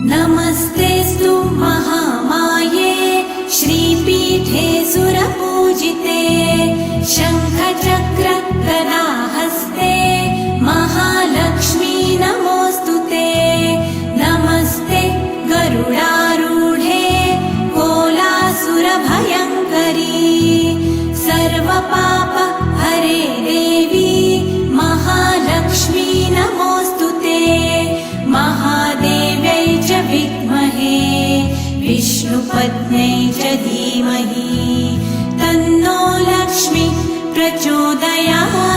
नमस्तेऽस्तु महामाये श्रीपीठे सुरपूजिते शङ्खचक्र गदाहस्ते महालक्ष्मी नमोऽस्तुते। नमस्ते गरुडारूढे कोलासुरभयङ्करी सर्वपाप हरे देवी महालक्ष्मी नमोऽस्तुते। महादेव्यै च विद्महे विष्णुपत्न्यै च धीमहि तन्नो लक्ष्मी प्रचोदयात्।